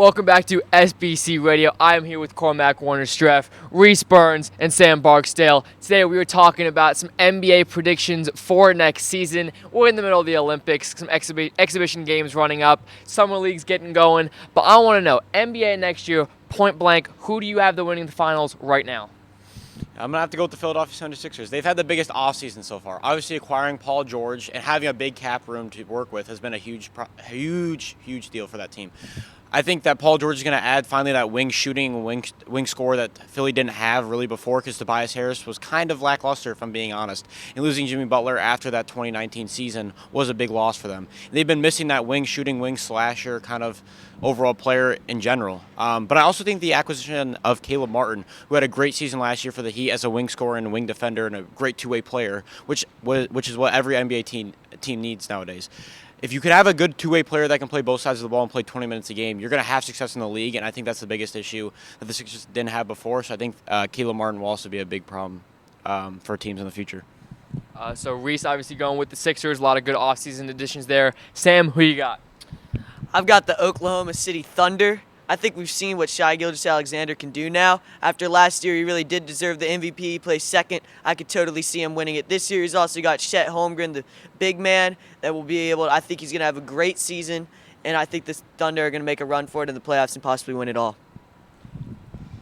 Welcome back to SBC Radio. I am here with Cormac Warner-Streff, Reese Burns, and Sam Barksdale. Today we were talking about some NBA predictions for next season. We're in the middle of the Olympics, some exhibition games running up, summer leagues getting going. But I want to know, NBA next year, point blank, who do you have the winning the finals right now? I'm going to have to go with the Philadelphia 76ers. They've had the biggest offseason so far. Obviously, acquiring Paul George and having a big cap room to work with has been a huge deal for that team. I think that Paul George is going to add finally that wing shooting, wing score that Philly didn't have really before because Tobias Harris was kind of lackluster, if I'm being honest. And losing Jimmy Butler after that 2019 season was a big loss for them. And they've been missing that wing shooting, wing slasher kind of overall player in general. But I also think the acquisition of Caleb Martin, who had a great season last year for the Heat as a wing scorer and a wing defender and a great two-way player, which is what every NBA team needs nowadays. If you could have a good two-way player that can play both sides of the ball and play 20 minutes a game, you're going to have success in the league, and I think that's the biggest issue that the Sixers didn't have before. So I think Caleb Martin will also be a big problem for teams in the future. So Reese obviously going with the Sixers, a lot of good offseason additions there. Sam, who you got? I've got the Oklahoma City Thunder. I think we've seen what Shai Gilgeous-Alexander can do now. After last year, he really did deserve the MVP. He placed second. I could totally see him winning it. This year, he's also got Chet Holmgren, the big man, that will be able to, I think he's going to have a great season, and I think the Thunder are going to make a run for it in the playoffs and possibly win it all.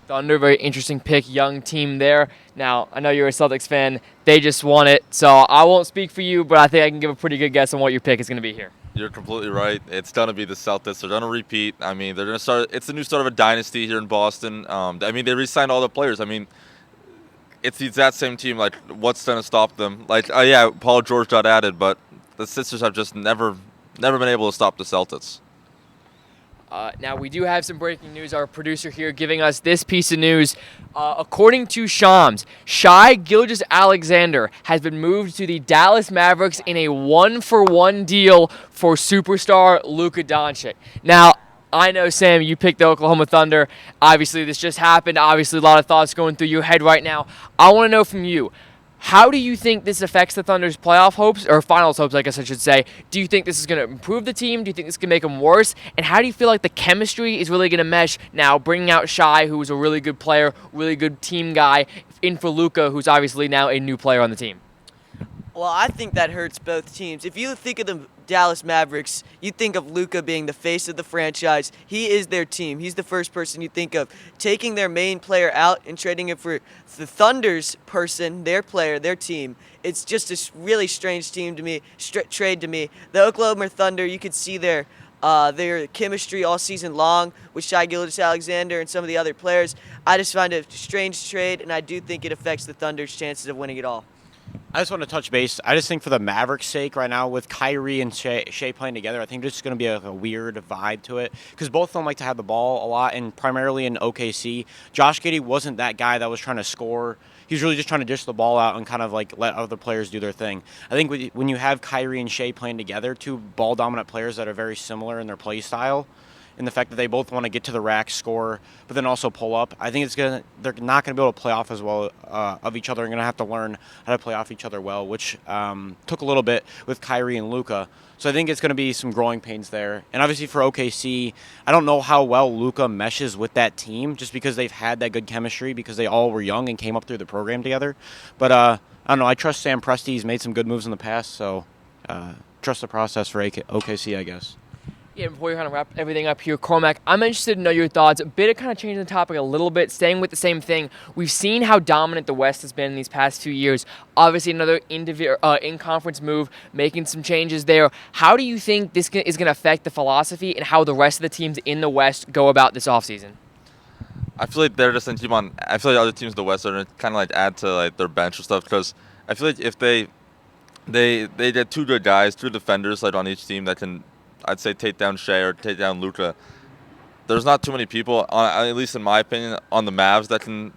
Thunder, very interesting pick, young team there. Now, I know you're a Celtics fan. They just won it, so I won't speak for you, but I think I can give a pretty good guess on what your pick is going to be here. You're completely right. It's going to be the Celtics. They're going to repeat. I mean, they're going to start. It's the new start of a dynasty here in Boston. I mean, they re-signed all the players. I mean, it's the exact same team. Like, what's going to stop them? Like, yeah, Paul George got added, but the Sixers have just never been able to stop the Celtics. Now, we do have some breaking news. Our producer here giving us this piece of news. According to Shams, Shai Gilgeous-Alexander has been moved to the Dallas Mavericks in a 1-for-1 deal for superstar Luka Doncic. Now, I know, Sam, you picked the Oklahoma Thunder. Obviously, this just happened. Obviously, a lot of thoughts going through your head right now. I want to know from you, how do you think this affects the Thunder's playoff hopes, or finals hopes, I guess I should say? Do you think this is going to improve the team? Do you think this can make them worse? And how do you feel like the chemistry is really going to mesh now, bringing out Shai, who is a really good player, really good team guy, in for Luka, who's obviously now a new player on the team? Well, I think that hurts both teams. If you think of the Dallas Mavericks, you think of Luka being the face of the franchise. He is their team. He's the first person you think of. Taking their main player out and trading him for the Thunder's person, their player, their team, it's just a really strange team to me, trade to me. The Oklahoma Thunder, you could see their chemistry all season long with Shai Gilgeous-Alexander and some of the other players. I just find it a strange trade, and I do think it affects the Thunder's chances of winning it all. I just want to touch base. I just think for the Mavericks' sake right now, with Kyrie and Shea playing together, I think there's going to be a weird vibe to it because both of them like to have the ball a lot, and primarily in OKC. Josh Giddey wasn't that guy that was trying to score. He was really just trying to dish the ball out and kind of like let other players do their thing. I think when you have Kyrie and Shea playing together, two ball-dominant players that are very similar in their play style, and the fact that they both want to get to the rack, score, but then also pull up. I think they're not going to be able to play off as well of each other. They're going to have to learn how to play off each other well, which took a little bit with Kyrie and Luka. So I think it's going to be some growing pains there. And obviously for OKC, I don't know how well Luka meshes with that team just because they've had that good chemistry because they all were young and came up through the program together. But I don't know. I trust Sam Presti. He's made some good moves in the past, so trust the process for OKC, I guess. Yeah, before we kind of wrap everything up here, Cormac, I'm interested to know your thoughts. A bit of kind of changing the topic a little bit, staying with the same thing. We've seen how dominant the West has been in these past 2 years. Obviously, another in-conference move, making some changes there. How do you think this is going to affect the philosophy and how the rest of the teams in the West go about this offseason? I feel like they're just going to keep on. I feel like other teams in the West are going to kind of like add to like their bench or stuff because I feel like if they get two good guys, two defenders like on each team that can, I'd say, take down Shea or take down Luka. There's not too many people, at least in my opinion, on the Mavs that can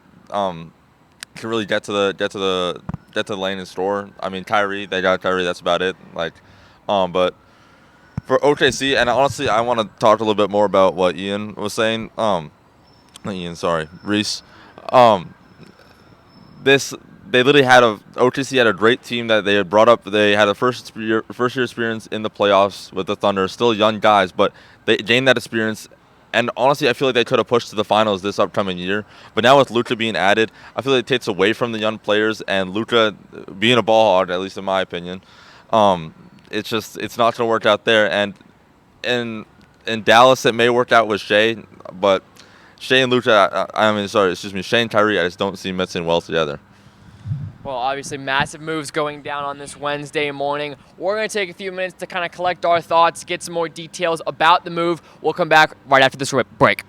really get to the lane and score. I mean, Kyrie, they got Kyrie. That's about it. But for OKC, and honestly, I want to talk a little bit more about what Ian was saying. Not Ian, sorry, Reese. They literally OKC had a great team that they had brought up. They had a first year experience in the playoffs with the Thunder. Still young guys, but they gained that experience And honestly, I feel like they could have pushed to the finals this upcoming year. But now with Luka being added, I feel like it takes away from the young players. And Luka being a ball hog, at least in my opinion, it's not going to work out there. And in Dallas, it may work out with Shea, but Shea and Luka, Shea and Kyrie, I just don't see mixing well together. Well, obviously, massive moves going down on this Wednesday morning. We're going to take a few minutes to kind of collect our thoughts, get some more details about the move. We'll come back right after this break.